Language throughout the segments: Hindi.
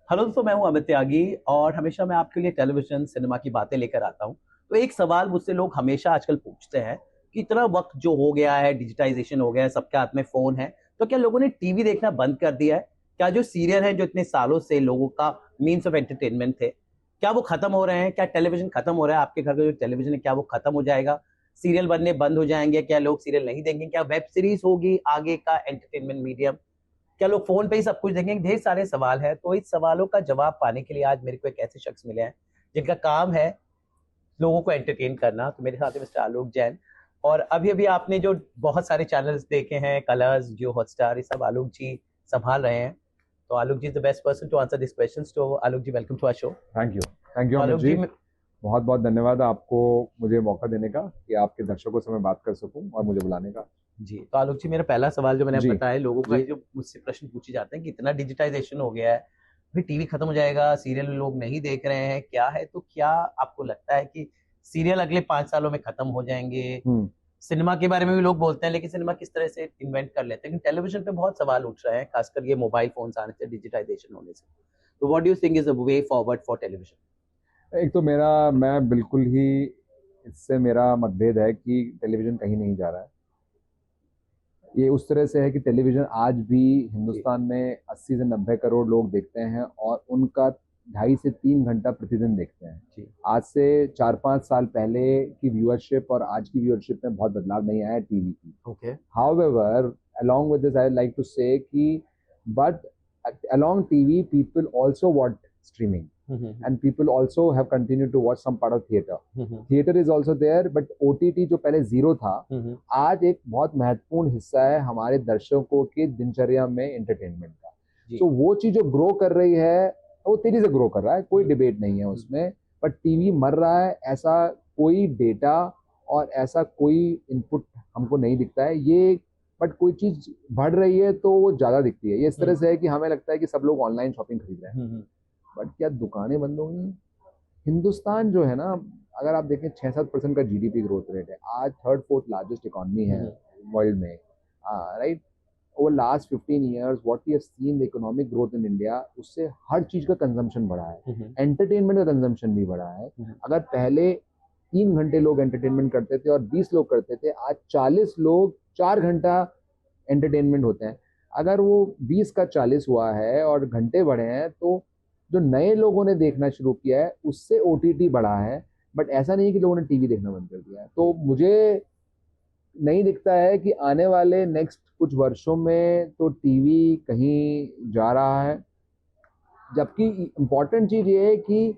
हेलो दोस्तों, मैं हूं अमित त्यागी और हमेशा मैं आपके लिए टेलीविजन सिनेमा की बातें लेकर आता हूं। तो एक सवाल मुझसे लोग हमेशा आजकल पूछते हैं कि इतना वक्त जो हो गया है, डिजिटाइजेशन हो गया है, सबके हाथ में फोन है, तो क्या लोगों ने टीवी देखना बंद कर दिया है? क्या जो सीरियल है जो इतने सालों से लोगों का मीन्स ऑफ एंटरटेनमेंट थे, क्या वो खत्म हो रहे हैं? क्या टेलीविजन खत्म हो रहा है? आपके घर का जो टेलीविजन है क्या वो खत्म हो जाएगा? सीरियल बनने बंद हो जाएंगे? क्या लोग सीरियल नहीं देंगे? क्या वेब सीरीज होगी आगे का एंटरटेनमेंट मीडियम? क्या लोग फोन पे ही सब कुछ देखेंगे? ढेर सारे सवाल है। तो इस सवालों का जवाब पाने के लिए आज मेरे को एक ऐसे शख्स मिले हैं जिनका काम है लोगों को एंटरटेन करना। तो मेरे साथ है मिस्टर आलोक जैन। और अभी अभी आपने जो बहुत सारे चैनल्स देखे हैं, कलर्स, जियो हॉटस्टार, ये सब आलोक जी संभाल रहे हैं। तो Alok ji is the best person to answer this questions. तो Alok ji, welcome to our show. Thank you Amit Alok ji. जी बहुत बहुत धन्यवाद आपको मुझे मौका देने का कि आपके दर्शकों से मैं बात कर सकूं और मुझे बुलाने का। जी, तो आलोक जी, मेरा पहला सवाल जो मैंने जी बताया, लोगों का जी। जो मुझसे प्रश्न पूछे जाते हैं कि इतना डिजिटाइजेशन हो गया है, फिर टीवी खत्म हो जाएगा, सीरियल लोग नहीं देख रहे हैं, क्या है? तो क्या आपको लगता है कि सीरियल अगले 5 सालों में खत्म हो जाएंगे? हम्म। सिनेमा के बारे में भी लोग बोलते हैं, लेकिन सिनेमा किस तरह से इन्वेंट कर लेते हैं, लेकिन टेलीविजन पे बहुत सवाल उठ रहे हैं, खासकर ये मोबाइल फोन आने से, डिजिटाइजेशन होने से। तो what do you think is the way forward for television? एक तो मैं बिल्कुल ही इससे मेरा मतभेद है कि टेलीविजन कहीं नहीं जा रहा है। ये उस तरह से है कि टेलीविजन आज भी जी हिंदुस्तान में 80 से 90 करोड़ लोग देखते हैं और उनका 2.5 से 3 घंटा प्रतिदिन देखते हैं। जी। आज से 4-5 साल पहले की व्यूअरशिप और आज की व्यूअरशिप में बहुत बदलाव नहीं आया टीवी की। Okay. However, along with this, I would like to say कि, but along TV, people also watch streaming, and people also have continued to watch some part of theater. Theater is also there, but OTT जो पहले जीरो था, आज एक बहुत महत्वपूर्ण हिस्सा है हमारे दर्शकों के दिनचर्या में एंटरटेनमेंट का। जी। तो वो चीज जो ग्रो कर रही है वो तेजी से ग्रो कर रहा है, कोई डिबेट नहीं है उसमें। बट टीवी मर रहा है, ऐसा कोई डेटा और ऐसा कोई इनपुट हमको नहीं दिखता है ये। बट कोई चीज बढ़ रही है तो वो ज्यादा दिखती है। ये इस तरह से है कि हमें लगता है कि सब लोग ऑनलाइन शॉपिंग खरीद रहे हैं, बट क्या दुकानें बंद हो गई हैं? हिंदुस्तान जो है ना, अगर आप देखें 6-7% का जीडीपी ग्रोथ रेट है, आज थर्ड फोर्थ लार्जेस्ट इकोनॉमी है वर्ल्ड में, right. Over last 15 years what we have seen the economic growth in India, उससे हर चीज का कंजम्पशन बढ़ा है, एंटरटेनमेंट का कंजम्पशन भी बढ़ा है। अगर पहले 3 घंटे लोग एंटरटेनमेंट करते थे और 20 लोग करते थे, आज 40 लोग 4 घंटा एंटरटेनमेंट होते हैं। अगर वो 20 का 40 हुआ है और घंटे बढ़े हैं, तो जो नए लोगों ने देखना शुरू किया है उससे ओटीटी बढ़ा है। बट ऐसा नहीं कि लोगों ने टीवी देखना बंद कर दिया है। तो मुझे नहीं दिखता है कि आने वाले नेक्स्ट कुछ वर्षों में तो टीवी कहीं जा रहा है। जबकि इम्पॉर्टेंट चीज ये है कि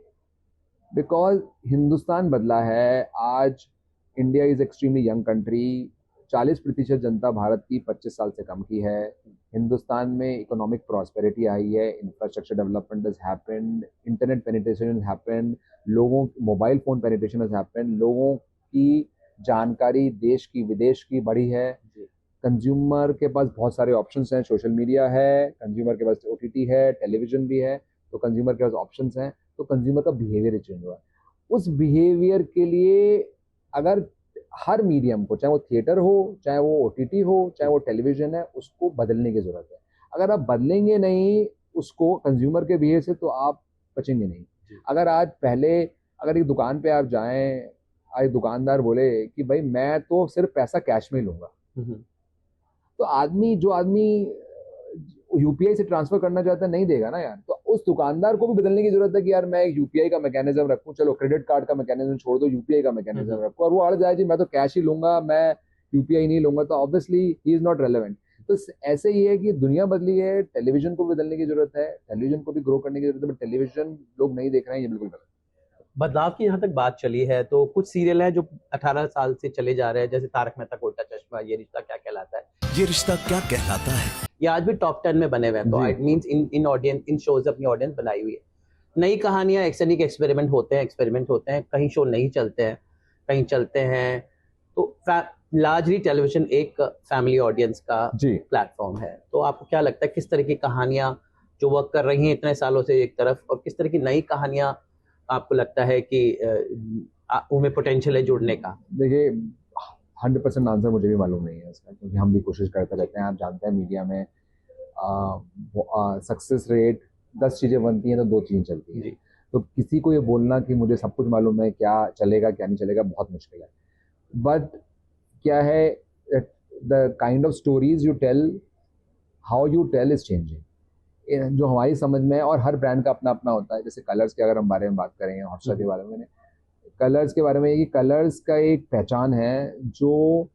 बिकॉज हिंदुस्तान बदला है आज, India is extremely young country. 40% जनता भारत की 25 साल से कम की है। हिंदुस्तान में इकोनॉमिक प्रॉस्पेरिटी आई है, infrastructure development has happened, internet penetration has happened, लोगों mobile phone penetration has happened, लोगों की जानकारी देश की विदेश की बढ़ी है। कंज्यूमर के पास बहुत सारे ऑप्शंस हैं, सोशल मीडिया है, कंज्यूमर के पास ओटीटी है, टेलीविजन भी है, तो कंज्यूमर के पास ऑप्शंस हैं। तो कंज्यूमर का बिहेवियर चेंज हुआ है। उस बिहेवियर के लिए अगर हर मीडियम को, चाहे वो थिएटर हो, चाहे वो ओटीटी हो, चाहे वो टेलीविजन है, उसको बदलने की जरूरत है। अगर आप बदलेंगे नहीं उसको कंज्यूमर के बिहेवियर से, तो आप बचेंगे नहीं। अगर आज पहले अगर एक दुकान पे आप जाएं, आज दुकानदार बोले कि भाई मैं तो सिर्फ पैसा कैश में लूंगा, तो जो आदमी यूपीआई से ट्रांसफर करना चाहता है नहीं देगा ना यार। तो उस दुकानदार को भी बदलने की जरूरत है कि यार मैं एक यूपीआई का मैकेनिज्म रखूं, चलो क्रेडिट कार्ड का मैकेनिज्म छोड़ दो, यूपीआई का मैकेनिज्म रखो। और वो अड़ जाए जी मैं तो कैश ही लूंगा, मैं यूपीआई नहीं लूंगा, तो obviously he is not relevant. तो ऐसे ही है कि दुनिया बदली है, टेलीविजन को भी बदलने की जरूरत है, टेलीविजन को भी ग्रो करने की जरूरत है, बट टेलीविजन लोग नहीं देख रहे हैं, ये बिल्कुल गलत। बदलाव की जहां तक बात चली है, तो कुछ सीरियल हैं जो 18 साल से चले जा रहे हैं, जैसे तारक मेहता का उल्टा चश्मा, ये रिश्ता क्या कहलाता है, ये रिश्ता क्या कहलाता है। ये आज भी टॉप 10 में बने हुए हैं। तो it means in audience, in shows अपनी ऑडियंस बनाई हुई है। नई कहानियां, एक्सनिक एक्सपेरिमेंट होते हैं, कहीं शो नहीं चलते हैं, कहीं चलते हैं। तो लार्जली टेलीविजन एक फैमिली ऑडियंस का जी प्लेटफॉर्म है। तो आपको क्या लगता है किस तरह की कहानियां जो वर्क कर रही हैं इतने सालों से एक तरफ, और किस तरह की नई कहानियां आपको लगता है कि उनमें पोटेंशियल है जुड़ने का? देखिए 100% आंसर मुझे भी मालूम नहीं है इसका, क्योंकि हम भी कोशिश करते रहते हैं। आप जानते हैं मीडिया में सक्सेस रेट 10 चीज़ें बनती हैं तो 2 चीज़ें चलती हैं। जी। तो किसी को ये बोलना कि मुझे सब कुछ मालूम है, क्या चलेगा क्या नहीं चलेगा, बहुत मुश्किल है। बट क्या है, the kind of stories you tell, how you tell is changing. जो हमारी समझ में है, और हर ब्रांड का अपना अपना होता है। जैसे कलर्स के अगर हम बारे में बात करें, हॉटस्टार के बारे में, कलर्स के बारे में, ये कलर्स का एक पहचान है जो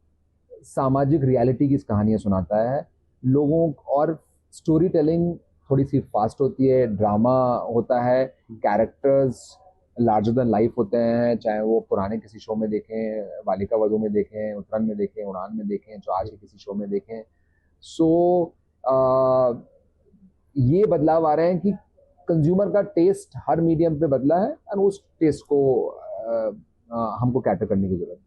सामाजिक रियलिटी की कहानियाँ सुनाता है लोगों। और स्टोरी टेलिंग थोड़ी सी फास्ट होती है, ड्रामा होता है, कैरेक्टर्स लार्जर देन लाइफ होते हैं, चाहे वो पुराने किसी शो में देखें, बालिका वधू में देखें, उत्तरायण में देखें, उड़ान में देखें, जो आज के किसी शो में देखें। सो ये बदलाव आ रहे हैं कि कंज्यूमर का टेस्ट हर मीडियम पे बदला है, और उस टेस्ट को हमको कैटर करने की जरूरत है।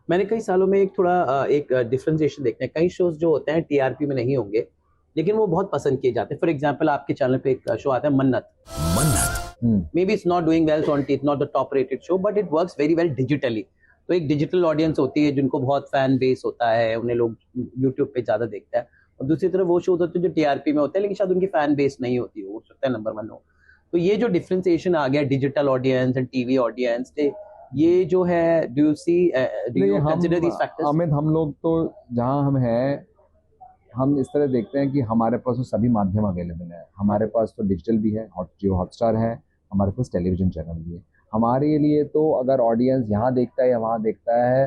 मैंने कई सालों में एक डिफरेंशिएशन देखना है। कई शोज जो होते हैं टीआरपी में नहीं होंगे, लेकिन वो बहुत पसंद किए जाते हैं। फॉर एग्जाम्पल, आपके चैनल पे एक शो आता है मन्नत। May be it's not doing well on T, not the top rated show, but it works very well digitally. तो एक डिजिटल ऑडियंस होती है जिनको बहुत फैन बेस होता है, उन्हें लोग यूट्यूब पे ज्यादा देखते हैं। और दूसरी तरफ वो शोज होते हैं जो टीआरपी में होते हैं, लेकिन शायद उनकी फैन बेस नहीं होती, हो सकता है नंबर 1 हो। तो ये जो डिफरेंशिएशन आ गया digital audience and TV audience, ये जो है, do you consider these factors? Amit, हम लोग तो जहाँ हम हैं, हम इस तरह देखते हैं कि हमारे पास तो सभी माध्यम अवेलेबल है। हमारे पास तो डिजिटल भी है, जियो हॉटस्टार है, हमारे पास टेलीविजन चैनल भी है। हमारे लिए तो अगर ऑडियंस यहाँ देखता है या वहाँ देखता है,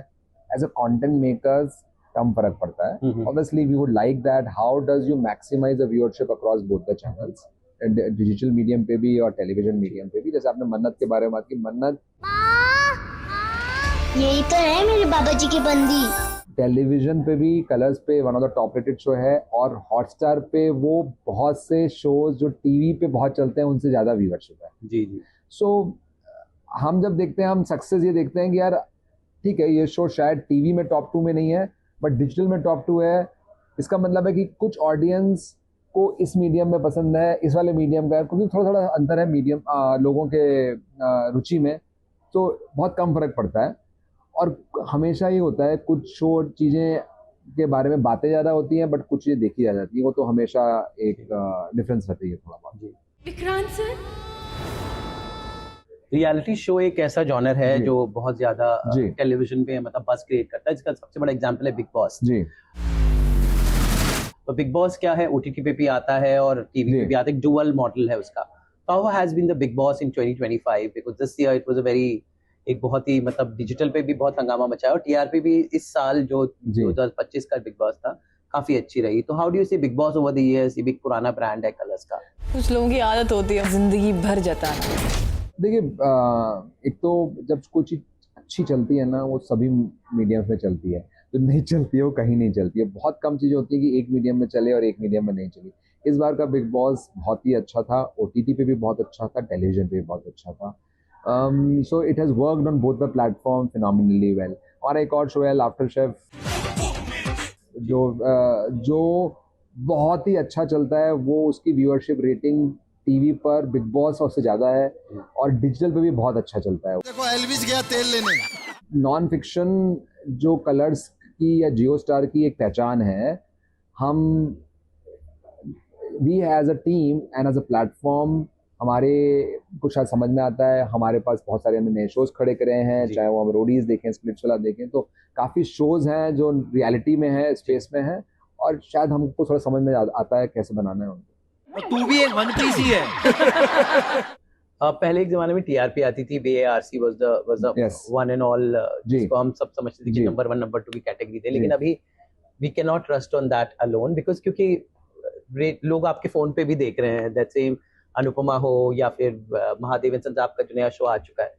एज अ कंटेंट मेकर्स कम फर्क पड़ता है। Obviously we would like that, how does you maximise the viewership across both the channels, digital medium पे भी और टेलीविजन मीडियम पे भी। जैसे आपने मन्नत के बारे में बात की, मन्नत यही तो है मेरे बाबा जी की बंदी। टेलीविजन पे भी कलर्स पे one of the top rated show है, और हॉटस्टार पे वो बहुत से शोज जो टीवी पे बहुत चलते हैं उनसे ज्यादा व्यूअरशिप है। जी जी। सो हम जब देखते हैं, हम सक्सेस ये देखते हैं कि यार ठीक है, ये शो शायद टीवी में टॉप 2 में नहीं है, बट डिजिटल में टॉप 2 है। इसका मतलब है कि कुछ ऑडियंस को इस मीडियम में पसंद है, इस वाले मीडियम का, क्योंकि थोड़ा थोड़ा अंतर है मीडियम लोगों के रुचि में, तो बहुत कम फर्क पड़ता है। और हमेशा ये होता है, कुछ शो चीज़ें के बारे में बातें ज़्यादा होती हैं, बट कुछ चीज़ें देखी जा जाती हैं, वो तो हमेशा एक डिफरेंस रहती है थोड़ा बहुत। विक्रांत सर, रियलिटी शो एक ऐसा जॉनर है जो बहुत ज्यादा टेलीविजन पे मतलब बस क्रिएट करता है। इसका सबसे बड़ा एग्जांपल है बिग बॉस जी। तो बिग बॉस क्या है, ओटीटी पे भी आता है और टीवी पे भी आता है, डुअल मॉडल है उसका। How has been the Bigg Boss in 2025? Because this year it was a very, एक बहुत ही मतलब डिजिटल पे भी बहुत हंगामा मचाया, और टीआरपी भी इस साल जो 2025 का बिग बॉस था काफी अच्छी रही। तो how do you see Bigg Boss over the years? ये भी पुराना ब्रांड है कलर्स का। कुछ लोगों की आदत होती है जिंदगी भर जताना। देखिए, एक तो जब कोई चीज अच्छी चलती है ना, वो सभी मीडियम्स में चलती है, जो नहीं चलती है वो कहीं नहीं चलती है। बहुत कम चीजें होती है कि एक मीडियम में चले और एक मीडियम में नहीं चली। इस बार का बिग बॉस बहुत ही अच्छा था, ओटीटी पे भी बहुत अच्छा था, टेलीविजन पे भी बहुत अच्छा था। So it has worked on both the platform phenomenally well. और एक और शो है लाफ्टर शेफ, जो बहुत ही अच्छा चलता है। वो उसकी व्यूअरशिप रेटिंग टीवी पर बिग बॉस उससे ज्यादा है, और डिजिटल पे भी बहुत अच्छा चलता है। देखो एल्विस गया तेल लेने। नॉन फिक्शन जो कलर्स की या जियो स्टार की एक पहचान है, हम we as a team and as a platform, हमारे कुछ शायद समझ में आता है। हमारे पास बहुत सारे हमने नए शोज खड़े करे हैं, चाहे वो हम रोडीज देखें, स्प्लिट्स वाला देखें, तो काफ़ी शोज हैं जो रियलिटी में है, स्पेस में है, और शायद हमको थोड़ा समझ में आता है कैसे बनाना है उनको। तू भी एक मनप्रीत ही है। पहले एक जमाने में टीआरपी आती थी, BARC was the one and all, जिसको हम सब समझते थे कि नंबर 1 नंबर 2 की कैटेगरी थे। लेकिन अभी we can not trust on that alone, because क्योंकि लोग आपके फोन पे भी देख रहे हैं। दैट सेम अनुपमा हो या फिर महादेवन साहब का जो नया शो आ चुका है।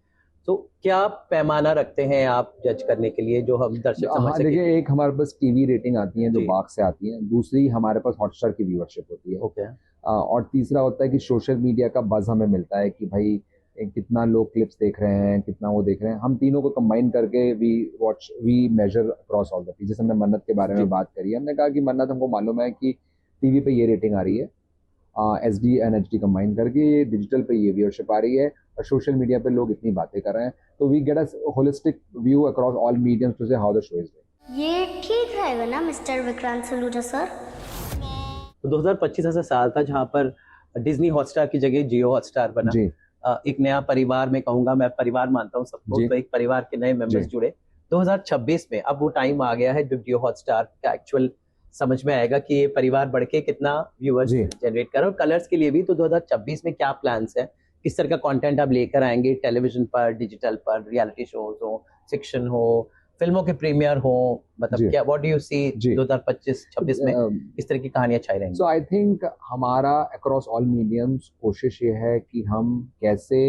तो क्या पैमाना रखते हैं आप जज करने के लिए, जो हम दर्शक समझ सकें? देखिए, एक हमारे पास टीवी रेटिंग आती है जो बाग से आती है, दूसरी हमारे पास हॉटस्टार की व्यूअरशिप होती है। ओके। और तीसरा होता है कि सोशल मीडिया का बज़ हमें मिलता है कि भाई कितना लोग क्लिप्स देख रहे हैं, कितना वो देख रहे हैं। हम तीनों को कंबाइन करके we measure across all the piece. जैसे हमने मन्नत के बारे में बात करी, हमने कहा कि मन्नत हमको मालूम है कि टीवी पे ये रेटिंग आ रही है, SD एंड HD कंबाइन करके ये डिजिटल पे ये व्यूअरशिप आ रही है, और सोशल मीडिया पे लोग इतनी बातें कर रहे हैं। तो we get a holistic view across all mediums to say how the show is going. ये ठीक रहेगा ना मिस्टर विक्रांत सलूजा सर? तो 2025 ऐसा साल था जहां पर डिज्नी हॉटस्टार की जगह जियो हॉटस्टार बना। जी एक नया परिवार में कहूंगा, मैं परिवार मानता हूँ सबको, जी। तो एक परिवार के नए मेंबर्स जी। जुड़े 2026 में। अब वो टाइम आ गया है जब जियो हॉटस्टार का एक्चुअल समझ में आएगा कि ये परिवार बढ़ के कितना व्यूअर्स जी। जनरेट कर रहा है। और कलर्स के लिए भी तो 2026 में क्या प्लान्स है, किस तरह का कंटेंट आप लेकर आएंगे टेलीविजन पर, डिजिटल पर, रियलिटी शोज हो, फिक्शन हो, फिल्मों के प्रीमियर हो, मतलब जी। क्या व्हाट डू यू सी जी। 2025-26 में इस तरह की कहानियां छाई रहेंगी? सो आई थिंक हमारा अक्रॉस ऑल मीडियम्स कोशिश ये है कि हम कैसे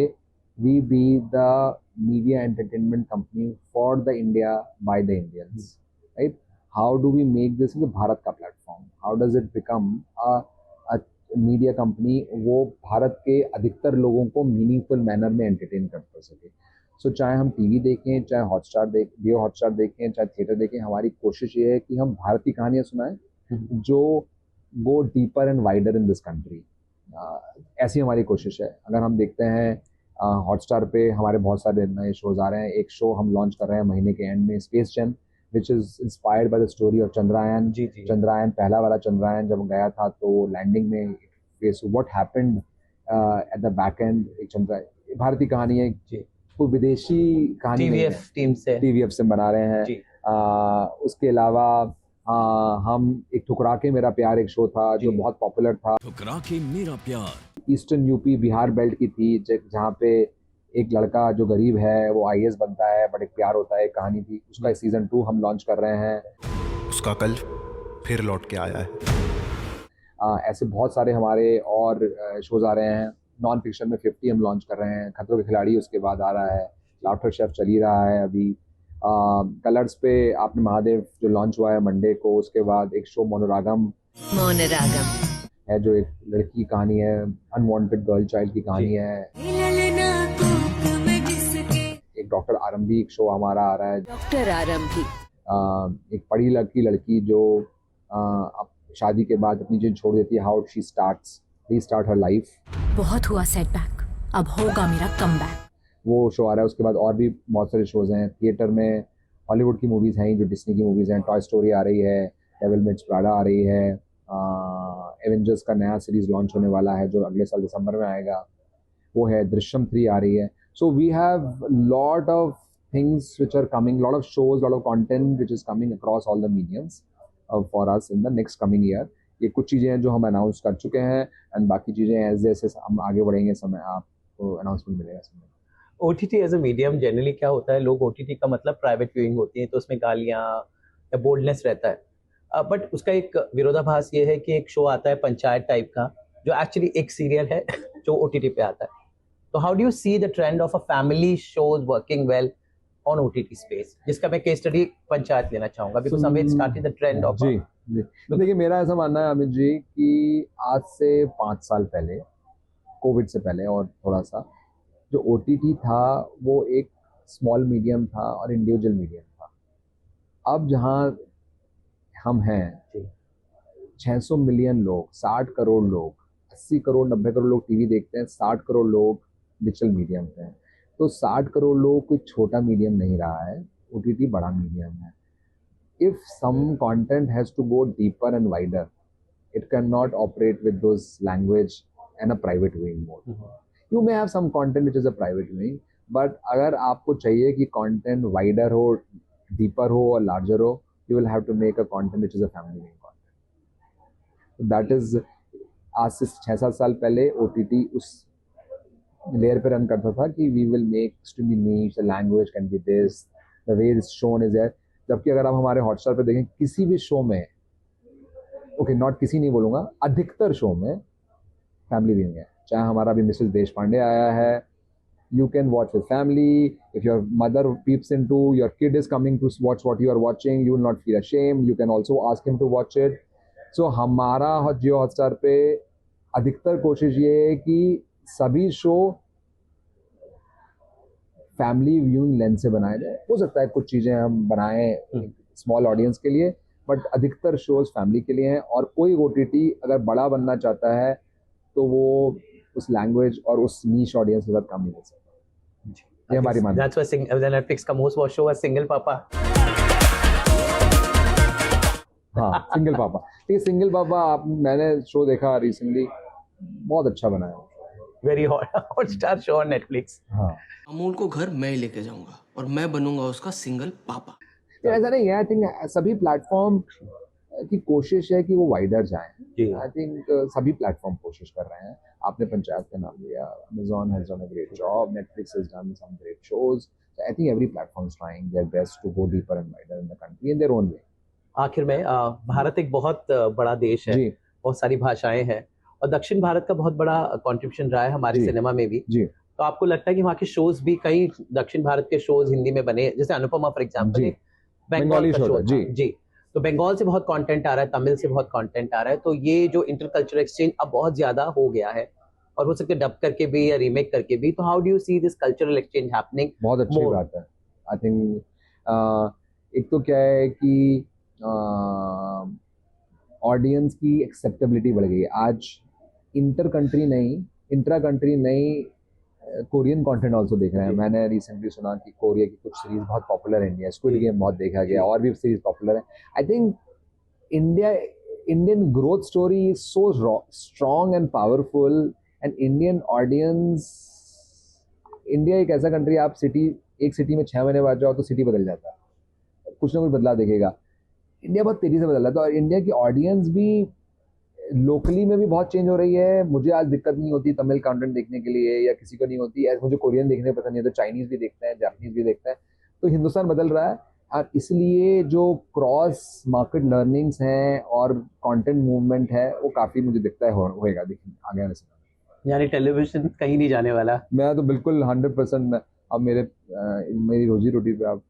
we be the media entertainment company for the India by the Indians, right? How do we make this Bharat का platform? How does it become a media company वो भारत के अधिकतर लोगों को मीनिंगफुल मैनर में एंटरटेन कर सके। सो चाहे हम टीवी देखें, चाहे हॉटस्टार जियो हॉटस्टार देखें, चाहे थिएटर देखें, हमारी कोशिश ये है कि हम भारत की कहानियाँ सुनाएं जो go deeper and wider in this country. ऐसी हमारी कोशिश है। अगर हम देखते हैं हॉटस्टार पे हमारे बहुत सारे नए शोज आ रहे हैं। एक शो हम लॉन्च कर रहे हैं महीने के एंड में, space gem, which is inspired by the story of Chandrayaan. जी जी। चंद्रयान, पहला वाला चंद्रयान जब गया था तो लैंडिंग में face what happened at the back end, एक चंद्रयान भारतीय कहानी है, जी। कोई विदेशी कहानी नहीं है। टीवीएफ टीम से टीवीएफ से बना रहे हैं। जी। उसके अलावा हम एक ठुकरा के मेरा प्यार एक शो था जो जी। बहुत पॉपुलर था, ठुकरा के मेरा प्यार। ईस्टर्न यूपी बिहार बेल्ट की थी, जहाँ पे एक लड़का जो गरीब है वो आईएएस बनता है, बट एक प्यार होता है, एक कहानी थी। उसका सीजन 2 हम लॉन्च कर रहे हैं। उसका कल फिर लौट के आया है। ऐसे बहुत सारे हमारे और शोज आ रहे हैं। नॉन फिक्शन में 50 हम लॉन्च कर रहे हैं। खतरों के खिलाड़ी उसके बाद आ रहा है। लाफ्टर शेफ चल ही रहा है अभी। कलर्स पे आपने महादेव जो लॉन्च हुआ है मंडे को, उसके बाद एक शो मोनोरागम है जो एक लड़की की कहानी है, अनवांटेड गर्ल चाइल्ड की कहानी है। एक डॉक्टर आरंभी एक शो हमारा आ रहा है, डॉक्टर आरंभी। एक पढ़ी लिखी लड़की जो अब शादी के बाद अपनी चीज छोड़ देती है, how she starts restart her life. बहुत हुआ सेटबैक, अब होगा मेरा कमबैक। वो शो आ रहा है। उसके बाद और भी बहुत सारे शोज हैं। थिएटर में हॉलीवुड की मूवीज हैं जो डिस्नी की मूवीज हैं। टॉय स्टोरी आ रही है, डेविल मेट्स प्राडा आ रही है, एवेंजर्स का नया सीरीज लॉन्च होने वाला है जो अगले साल दिसंबर में आएगा, वो है। दृश्यम 3 आ रही है। So we have lot of things which are coming, lot of shows, lot of content which is coming across all the mediums for us in the next coming year. ये कुछ चीज़ें हैं जो हम अनाउंस कर चुके हैं, एंड बाकी चीज़ें एज जैसे हम आगे बढ़ेंगे समय आपको अनाउंसमेंट मिलेगा समय। OTT as a medium generally क्या होता है, लोग ओटीटी का मतलब प्राइवेट व्यूइंग होती है, तो उसमें गालियां या बोल्डनेस रहता है। बट उसका एक विरोधाभास ये है कि एक शो आता है पंचायत टाइप का, जो एक्चुअली एक सीरियल है जो ओटीटी पे आता है। तो how do you see the trend of a family shows working well on OTT space, जिसका मैं केस स्टडी पंचायत लेना चाहूंगा, बिकॉज हमें स्टार्टेड द ट्रेंड ऑफ। जी जी। देखिए मेरा ऐसा मानना है अमित जी कि आज से 5 साल पहले, कोविड से पहले और थोड़ा सा, जो ओटीटी था वो एक स्मॉल मीडियम था और इंडिविजुअल मीडियम था। अब जहाँ हम हैं 600 मिलियन लोग, 60 करोड़ लोग, 80 करोड़ 90 करोड़ लोग टीवी देखते हैं, 60 करोड़ लोग डिजिटल मीडियम पे हैं। तो 60 करोड़ लोग कोई छोटा मीडियम नहीं रहा है, ओटीटी बड़ा मीडियम है। If some content has to go deeper and wider, it cannot operate with those language and a private viewing mode. You may have some content which is a private viewing, but अगर आपको चाहिए कि content wider हो, deeper हो और larger हो, you will have to make a content which is a family viewing content. So that is, आज से 6-7 साल पहले OTT उस लेयर पे रन करता था कि we will make extremely niche, the language can be this, the way it's shown is there. जबकि अगर आप हमारे हॉटस्टार पे देखें, किसी भी शो में, ओके नॉट किसी नहीं बोलूँगा, अधिकतर शो में फैमिली व्यूइंग है। चाहे हमारा भी मिसेस देशपांडे आया है, you can watch with family. If your mother peeps into, your kid is coming to watch what you are watching, you will not feel ashamed, you can also ask him to watch it. So हमारा जियो हॉटस्टार पे अधिकतर कोशिश ये है कि सभी शो फैमिली व्यूइंग लेंस से बनाए जाए। हो सकता है कुछ चीज़ें हम बनाएं स्मॉल ऑडियंस के लिए, बट अधिकतर शोज फैमिली के लिए हैं। और कोई ओटीटी अगर बड़ा बनना चाहता है तो वो उस लैंग्वेज और उस नीश ऑडियंस के साथ काम नहीं कर सकता। ये हमारी मानना है। That's why Netflix का most watched show was single पापा। हाँ, सिंगल पापा। ठीक है, सिंगल पापा मैंने शो देखा रिसेंटली, बहुत अच्छा बनाया है। Very Hotstar show on Netflix. हाँ, अमूल को घर मैं ही लेके जाऊंगा और मैं बनूंगा उसका सिंगल पापा। तो ऐसा नहीं है, आई थिंक सभी प्लेटफॉर्म की कोशिश है कि वो वाइडर जाएं। जी। आई थिंक सभी प्लेटफॉर्म कोशिश कर रहे हैं। आपने पंचायत का नाम लिया, Amazon has done a great job, Netflix has done some great shows. So I think every platform is trying their best to go deeper and wider in the country in their own way. आखिर में भारत एक बहुत बड़ा देश है, जी बहुत सारी भाषाएं हैं और दक्षिण भारत का बहुत बड़ा कंट्रीब्यूशन रहा है हमारे जी। सिनेमा में भी। जी तो आपको लगता है कि वहाँ के शोज भी कई दक्षिण भारत के शोज हिंदी में बने, जैसे अनुपमा फॉर एग्जांपल जी। एक बंगाली बंगाली का शो शो था, था। जी। जी। तो बंगाल से बहुत कंटेंट आ रहा है, तमिल से बहुत कंटेंट आ रहा है, तो ये जो इंटरकल्चरल एक्सचेंज अब बहुत ज्यादा हो गया है और हो सकता है डब करके भी या रीमेक करके भी। तो how do you see this cultural exchange happening? बहुत अच्छी More. बात है। आई थिंक एक तो क्या है कि ऑडियंस की एक्सेप्टेबिलिटी बढ़ गई है। आज इंटर कंट्री नहीं, इंट्रा कंट्री नहीं, कोरियन कंटेंट आल्सो देख रहे हैं। मैंने रिसेंटली सुना कि कोरिया की कुछ सीरीज बहुत पॉपुलर है इंडिया, स्क्विड गेम बहुत देखा गया और भी सीरीज पॉपुलर है। I think Indian growth story is so strong and powerful and Indian audience, India एक ऐसा कंट्री, आप एक सिटी में 6 महीने बाद जाओ तो सिटी बदल जाता है, कुछ ना कुछ बदलाव दिखेगा। इंडिया बहुत तेजी से बदल रहा था और इंडिया की ऑडियंस भी लोकली में भी बहुत चेंज हो रही है। मुझे आज दिक्कत नहीं होती तमिल कंटेंट देखने के लिए या किसी को नहीं होती, मुझे कोरियन देखने पसंद नहीं है तो चाइनीज भी देखते हैं, जापानीज भी देखते हैं। तो हिंदुस्तान बदल रहा है और इसलिए जो क्रॉस मार्केट लर्निंग्स हैं और कंटेंट मूवमेंट है वो काफ़ी मुझे दिखता है होएगा आगे आने से। यानी टेलीविजन कहीं नहीं जाने वाला। मैं तो बिल्कुल 100% अब मेरी रोजी रोटी पे आप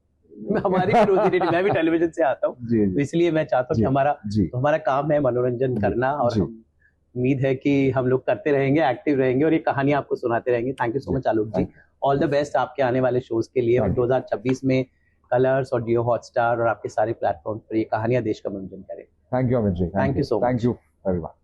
हमारी भी रोजी रोटी, मैं भी टेलीविजन से आता हूँ, जी तो इसलिए मैं चाहता हूँ कि हमारा काम है मनोरंजन करना और जी। उम्मीद है कि हम लोग करते रहेंगे, एक्टिव रहेंगे और ये कहानी आपको सुनाते रहेंगे। Thank you so much Alok ji, all the best आपके आने वाले शोज के लिए और 2026 में कलर्स और जियो हॉटस्टार और आपके सारे प्लेटफॉर्म पर ये कहानियां देश का मनोरंजन करें। Thank you Amit ji, Thank you so much. Thank you everyone.